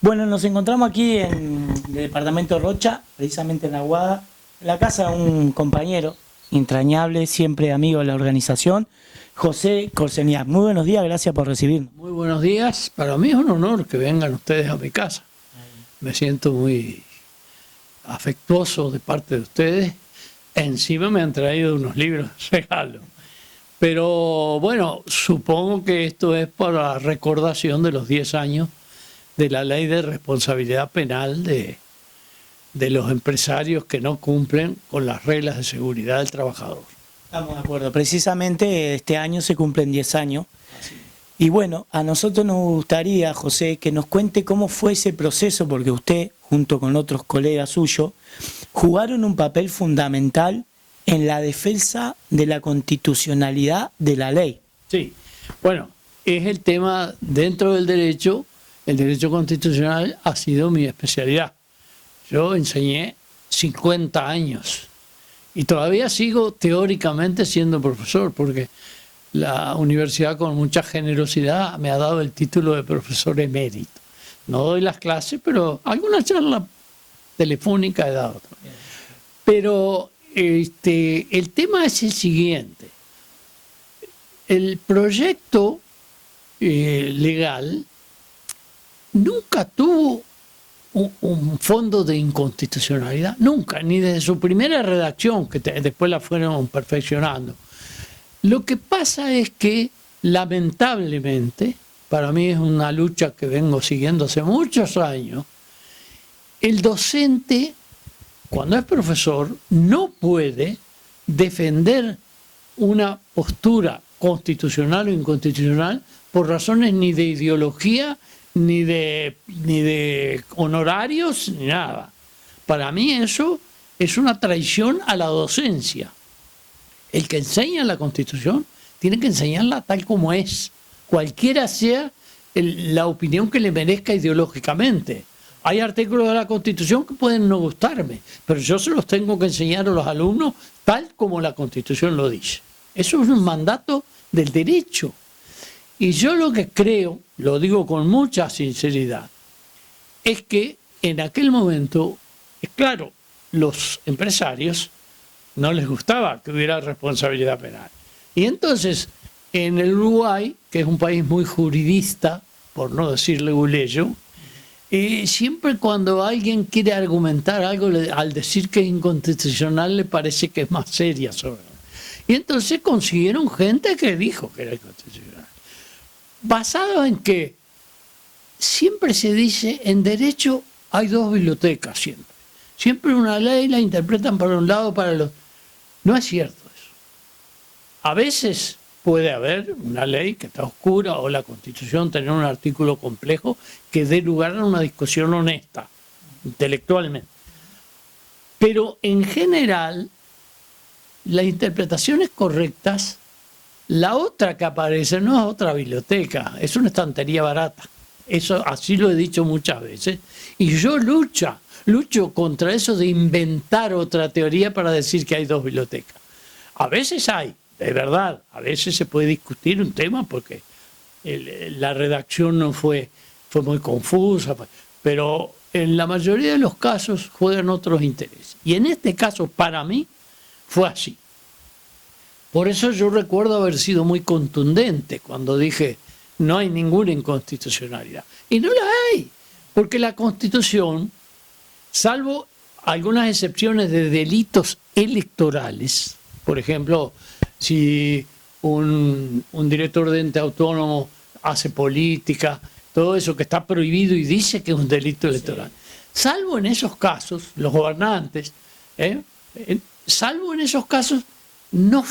Bueno, nos encontramos aquí en el departamento Rocha, precisamente en Aguada, en la casa de un compañero entrañable, siempre amigo de la organización, José Corseniak. Muy buenos días, gracias por recibirnos. Muy buenos días. Para mí es un honor que vengan ustedes a mi casa. Me siento muy afectuoso de parte de ustedes. Encima me han traído unos libros de regalo. Pero bueno, supongo que esto es para recordación de los 10 años de la ley de responsabilidad penal de los empresarios que no cumplen con las reglas de seguridad del trabajador. Estamos de acuerdo. Precisamente este año se cumplen 10 años. Y bueno, a nosotros nos gustaría, José, que nos cuente cómo fue ese proceso, porque usted, junto con otros colegas suyos, jugaron un papel fundamental en la defensa de la constitucionalidad de la ley. Sí, bueno, es el tema dentro del derecho. El derecho constitucional ha sido mi especialidad. Yo enseñé 50 años y todavía sigo teóricamente siendo profesor, porque la universidad con mucha generosidad me ha dado el título de profesor emérito. No doy las clases, pero alguna charla telefónica he dado. Pero el tema es el siguiente. El proyecto legal nunca tuvo un fondo de inconstitucionalidad, nunca, ni desde su primera redacción, que después la fueron perfeccionando. Lo que pasa es que, lamentablemente, para mí es una lucha que vengo siguiendo hace muchos años, el docente, cuando es profesor, no puede defender una postura constitucional o inconstitucional por razones ni de ideología, ni de honorarios, ni nada. Para mí eso es una traición a la docencia. El que enseña la Constitución tiene que enseñarla tal como es, cualquiera sea la opinión que le merezca ideológicamente. Hay artículos de la Constitución que pueden no gustarme, pero yo se los tengo que enseñar a los alumnos tal como la Constitución lo dice. Eso es un mandato del derecho. Y yo lo que creo, lo digo con mucha sinceridad, es que en aquel momento, es claro, los empresarios no les gustaba que hubiera responsabilidad penal. Y entonces, en el Uruguay, que es un país muy juridista, por no decir leguleyo, siempre cuando alguien quiere argumentar algo, al decir que es inconstitucional, le parece que es más seria sobre eso. Y entonces consiguieron gente que dijo que era inconstitucional. Basado en que siempre se dice, en derecho hay dos bibliotecas siempre. Siempre una ley la interpretan para un lado o para el otro. No es cierto eso. A veces puede haber una ley que está oscura o la Constitución tener un artículo complejo que dé lugar a una discusión honesta, intelectualmente. Pero en general, las interpretaciones correctas, la otra que aparece no es otra biblioteca, es una estantería barata. Eso así lo he dicho muchas veces. Y yo lucho contra eso de inventar otra teoría para decir que hay dos bibliotecas. A veces hay, de verdad, a veces se puede discutir un tema porque la redacción no fue muy confusa, pero en la mayoría de los casos juegan otros intereses. Y en este caso, para mí, fue así. Por eso yo recuerdo haber sido muy contundente cuando dije no hay ninguna inconstitucionalidad. Y no la hay, porque la Constitución, salvo algunas excepciones de delitos electorales, por ejemplo, si un director de ente autónomo hace política, todo eso que está prohibido y dice que es un delito electoral. Salvo en esos casos, los gobernantes, salvo en esos casos, no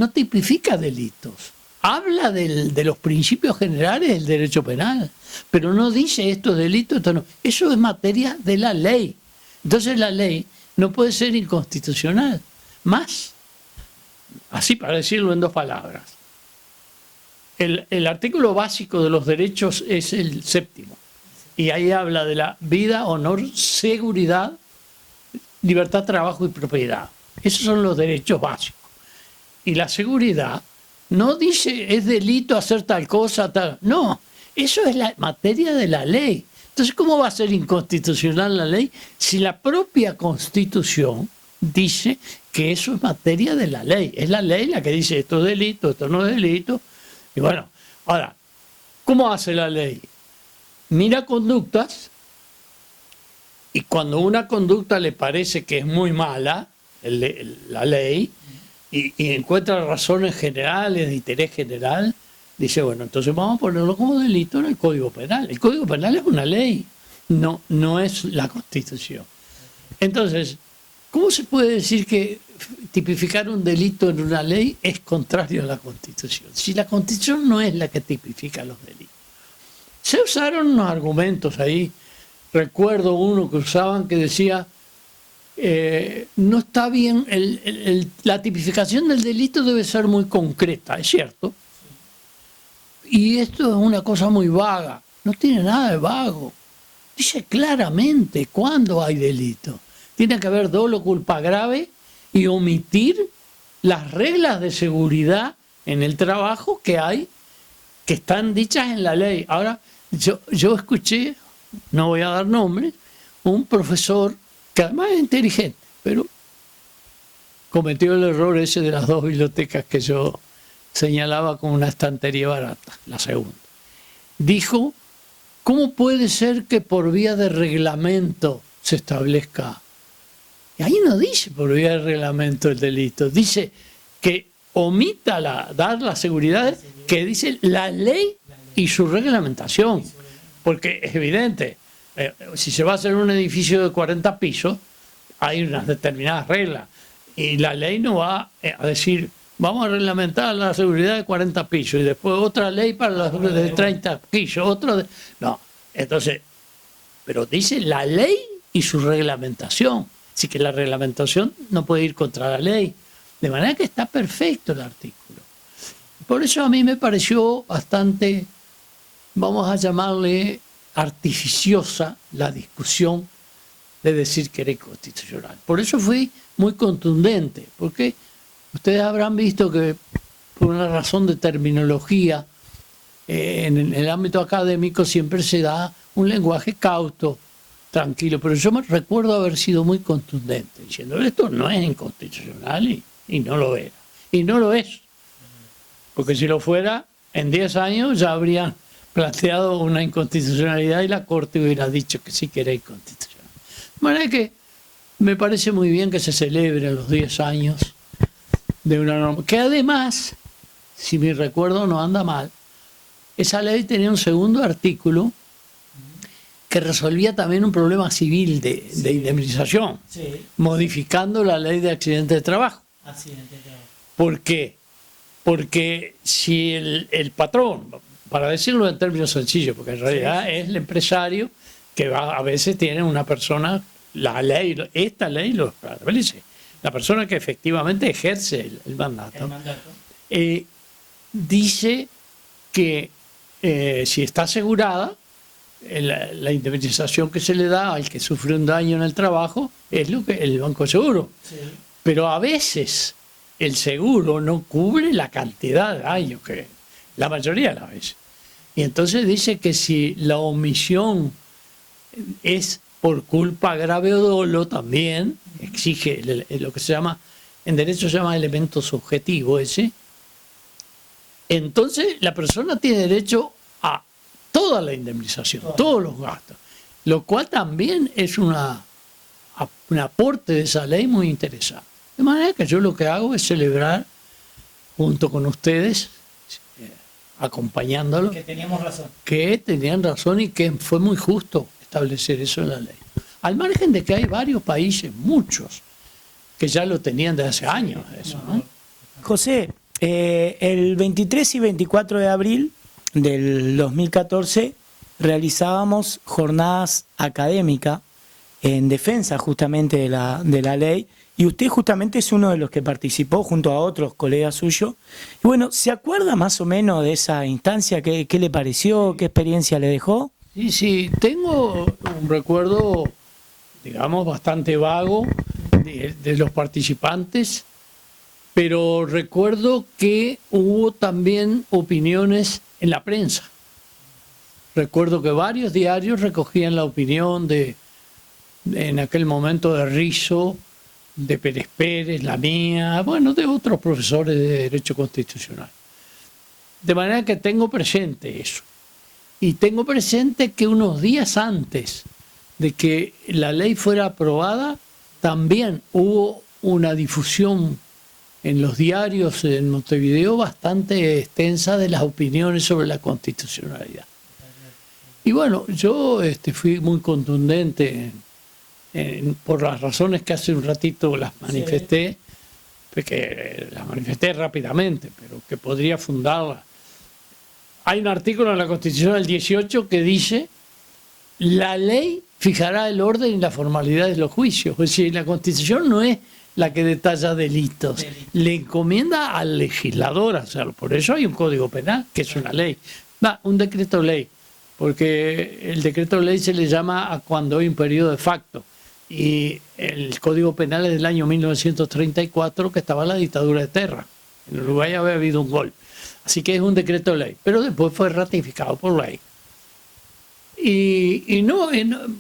tipifica delitos. Habla de los principios generales del derecho penal, pero no dice esto es delito, esto no. Eso es materia de la ley. Entonces la ley no puede ser inconstitucional. Más, así para decirlo en dos palabras, el artículo básico de los derechos es el 7º. Y ahí habla de la vida, honor, seguridad, libertad, trabajo y propiedad. Esos son los derechos básicos. Y la seguridad no dice es delito hacer tal cosa, tal. No, Eso es la materia de la ley. Entonces, ¿cómo va a ser inconstitucional la ley si la propia Constitución dice que eso es materia de la ley? Es la ley la que dice esto es delito, esto no es delito. Y bueno, ahora, ¿cómo hace la ley? Mira conductas y cuando una conducta le parece que es muy mala, la ley, y encuentra razones generales de interés general, dice, bueno, entonces vamos a ponerlo como delito en el Código Penal. El Código Penal es una ley, no es la Constitución. Entonces, ¿cómo se puede decir que tipificar un delito en una ley es contrario a la Constitución? Si la Constitución no es la que tipifica los delitos. Se usaron unos argumentos ahí. Recuerdo uno que usaban que decía, no está bien, la tipificación del delito debe ser muy concreta, es cierto. Y esto es una cosa muy vaga, no tiene nada de vago. Dice claramente cuándo hay delito. Tiene que haber dolo, culpa grave y omitir las reglas de seguridad en el trabajo que hay, que están dichas en la ley. Ahora, yo escuché, no voy a dar nombres, un profesor que además es inteligente, pero cometió el error ese de las 2 bibliotecas que yo señalaba como una estantería barata, la segunda. Dijo, ¿cómo puede ser que por vía de reglamento se establezca? Y ahí no dice por vía de reglamento el delito, dice que omita dar la seguridad que dice la ley y su reglamentación. Porque es evidente, si se va a hacer un edificio de 40 pisos, hay unas determinadas reglas. Y la ley no va a decir, vamos a reglamentar la seguridad de 40 pisos y después otra ley para los de 30 pisos. No, entonces, pero dice la ley y su reglamentación. Así que la reglamentación no puede ir contra la ley. De manera que está perfecto el artículo. Por eso a mí me pareció bastante, vamos a llamarle artificiosa la discusión de decir que era inconstitucional. Por eso fui muy contundente, porque ustedes habrán visto que por una razón de terminología en el ámbito académico siempre se da un lenguaje cauto, tranquilo, pero yo me recuerdo haber sido muy contundente, diciendo esto no es inconstitucional y no lo era. Y no lo es. Porque si lo fuera, en 10 años ya habrían planteado una inconstitucionalidad y la Corte hubiera dicho que sí que era inconstitucional. De manera que me parece muy bien que se celebre los 10 años de una norma. Que además, si mi recuerdo no anda mal, esa ley tenía un segundo artículo que resolvía también un problema civil de indemnización, modificando la ley de accidentes de trabajo. ¿Por qué? Porque si el patrón, para decirlo en términos sencillos, porque en realidad es el empresario que a veces tiene una persona, la ley, esta ley lo establece, la persona que efectivamente ejerce el mandato, dice que si está asegurada, la indemnización que se le da al que sufre un daño en el trabajo es lo que el Banco de Seguro. Sí. Pero a veces el seguro no cubre la cantidad de daños que la mayoría de las veces. Y entonces dice que si la omisión es por culpa grave o dolo, también exige lo que se llama, en derecho se llama elemento subjetivo ese. Entonces la persona tiene derecho a toda la indemnización, todos los gastos, lo cual también es un aporte de esa ley muy interesante. De manera que yo lo que hago es celebrar junto con ustedes, acompañándolos, que teníamos razón. Que tenían razón y que fue muy justo establecer eso en la ley. Al margen de que hay varios países, muchos, que ya lo tenían desde hace años. Eso, ¿no? José, el 23 y 24 de abril del 2014 realizábamos jornadas académicas en defensa justamente de la ley, y usted justamente es uno de los que participó junto a otros colegas suyos. Y bueno, ¿se acuerda más o menos de esa instancia? ¿Qué le pareció? ¿Qué experiencia le dejó? Sí, tengo un recuerdo, digamos, bastante vago de los participantes, pero recuerdo que hubo también opiniones en la prensa. recuerdo que varios diarios recogían la opinión en aquel momento de Rizzo, de Pérez Pérez, la mía, bueno, de otros profesores de Derecho Constitucional. De manera que tengo presente eso. Y tengo presente que unos días antes de que la ley fuera aprobada, también hubo una difusión en los diarios en Montevideo bastante extensa de las opiniones sobre la constitucionalidad. Y bueno, yo fui muy contundente por las razones que hace un ratito las manifesté, porque las manifesté rápidamente, pero que podría fundarlas. Hay un artículo en la Constitución del 18 que dice: la ley fijará el orden y la formalidad de los juicios. Es decir, la Constitución no es la que detalla delitos, le encomienda al legislador hacerlo. Por eso hay un Código Penal, que es una ley. Un decreto ley, porque el decreto ley se le llama a cuando hay un periodo de facto. Y el Código Penal es del año 1934, que estaba en la dictadura de Terra. En Uruguay había habido un golpe. Así que es un decreto ley, pero después fue ratificado por ley. Y no,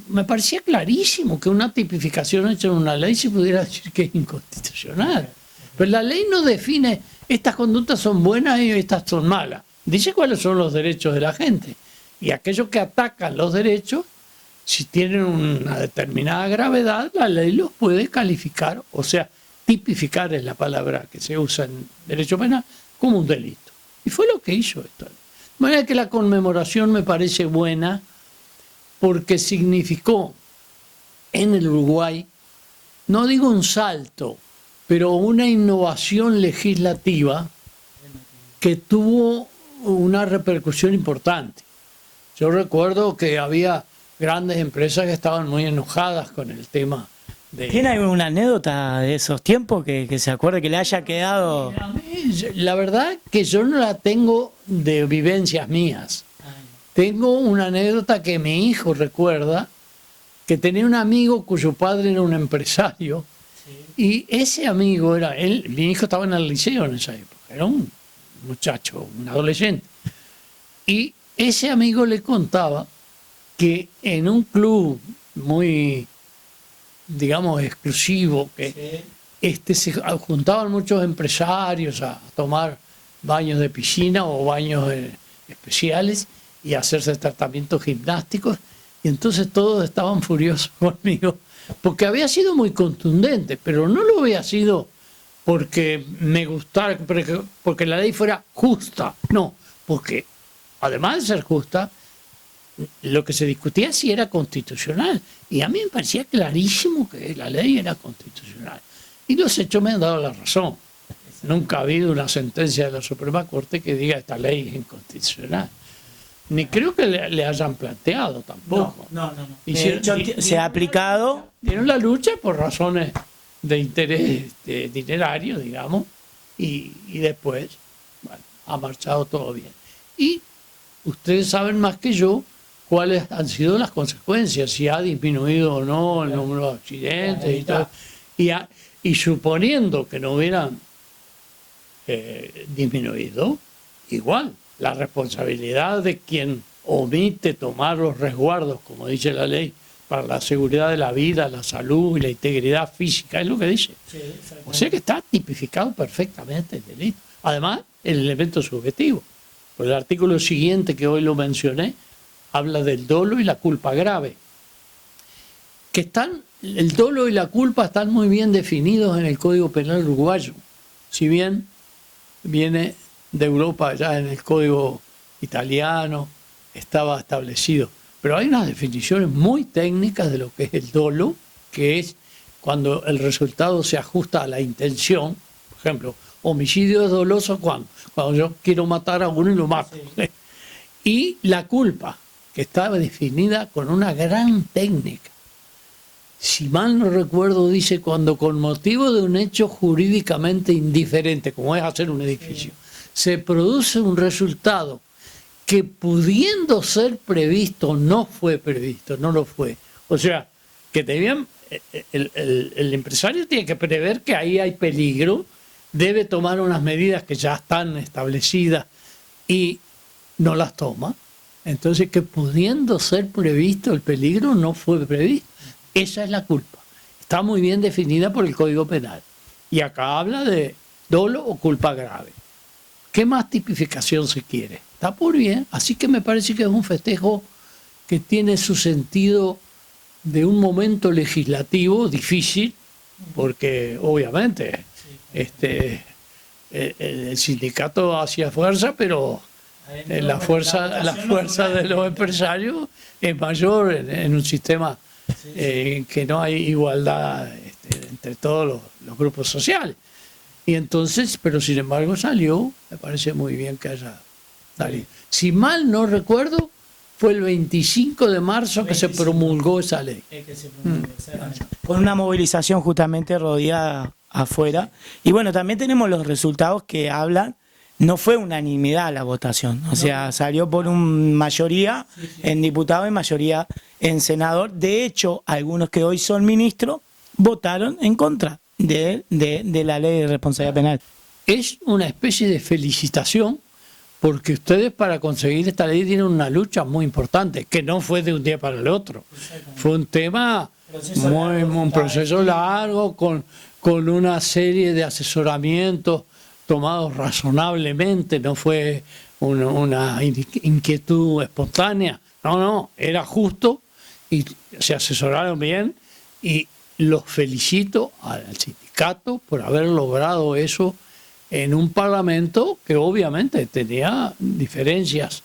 me parecía clarísimo que una tipificación hecha en una ley se pudiera decir que es inconstitucional. Pero la ley no define estas conductas son buenas y estas son malas. Dice cuáles son los derechos de la gente. Y aquellos que atacan los derechos, si tienen una determinada gravedad, la ley los puede calificar, o sea, tipificar es la palabra que se usa en derecho penal, como un delito. Y fue lo que hizo esto. De manera que la conmemoración me parece buena porque significó en el Uruguay, no digo un salto, pero una innovación legislativa que tuvo una repercusión importante. Yo recuerdo que había grandes empresas que estaban muy enojadas con el tema de... ¿Tiene alguna anécdota de esos tiempos que se acuerde que le haya quedado? A mí, la verdad que yo no la tengo de vivencias mías. Tengo una anécdota que mi hijo recuerda, que tenía un amigo cuyo padre era un empresario, y ese amigo era él. Mi hijo estaba en el liceo en esa época, era un muchacho, un adolescente, y ese amigo le contaba que en un club muy, digamos, exclusivo, que se juntaban muchos empresarios a tomar baños de piscina o baños especiales y a hacerse tratamientos gimnásticos, y entonces todos estaban furiosos conmigo, porque había sido muy contundente, pero no lo había sido porque me gustara, porque la ley fuera justa, no, porque además de ser justa, lo que se discutía si era constitucional, y a mí me parecía clarísimo que la ley era constitucional, y los hechos me han dado la razón. Nunca ha habido una sentencia de la Suprema Corte que diga esta ley es inconstitucional, ni creo que le hayan planteado tampoco. No. Se ha aplicado. Tienen la lucha por razones de interés dinerario, digamos, y después, bueno, ha marchado todo bien. Y ustedes saben más que yo cuáles han sido las consecuencias, si ha disminuido o no el número de accidentes y todo. Y suponiendo que no hubieran disminuido, igual, la responsabilidad de quien omite tomar los resguardos, como dice la ley, para la seguridad de la vida, la salud y la integridad física, es lo que dice. O sea que está tipificado perfectamente el delito. Además, el elemento subjetivo. Por el artículo siguiente, que hoy lo mencioné, habla del dolo y la culpa grave. El dolo y la culpa están muy bien definidos en el Código Penal uruguayo. Si bien viene de Europa, ya en el Código italiano estaba establecido. Pero hay unas definiciones muy técnicas de lo que es el dolo, que es cuando el resultado se ajusta a la intención. Por ejemplo, homicidio es doloso cuando yo quiero matar a uno y lo mato. Sí. Y la culpa, que estaba definida con una gran técnica. Si mal no recuerdo, dice cuando con motivo de un hecho jurídicamente indiferente, como es hacer un edificio, se produce un resultado que pudiendo ser previsto no fue previsto, no lo fue. O sea, que el empresario tiene que prever que ahí hay peligro, debe tomar unas medidas que ya están establecidas y no las toma. Entonces, que pudiendo ser previsto el peligro, no fue previsto. Esa es la culpa. Está muy bien definida por el Código Penal. Y acá habla de dolo o culpa grave. ¿Qué más tipificación se quiere? Está muy bien. Así que me parece que es un festejo que tiene su sentido de un momento legislativo difícil, porque obviamente el sindicato hacía fuerza, pero la fuerza de los empresarios es mayor en un sistema que no hay igualdad entre todos los grupos sociales. Y entonces, pero sin embargo salió, me parece muy bien que haya salido. Si mal no recuerdo, fue el 25 de marzo que se promulgó esa ley. Con una movilización justamente rodeada afuera. Y bueno, también tenemos los resultados que hablan. No fue unanimidad la votación, o sea, salió por una mayoría en diputado y mayoría en senador. De hecho, algunos que hoy son ministros votaron en contra de la ley de responsabilidad penal. Es una especie de felicitación, porque ustedes para conseguir esta ley tienen una lucha muy importante, que no fue de un día para el otro. Fue un tema, un proceso largo, con una serie de asesoramientos tomados razonablemente, no fue una inquietud espontánea, no, era justo y se asesoraron bien y los felicito al sindicato por haber logrado eso en un parlamento que obviamente tenía diferencias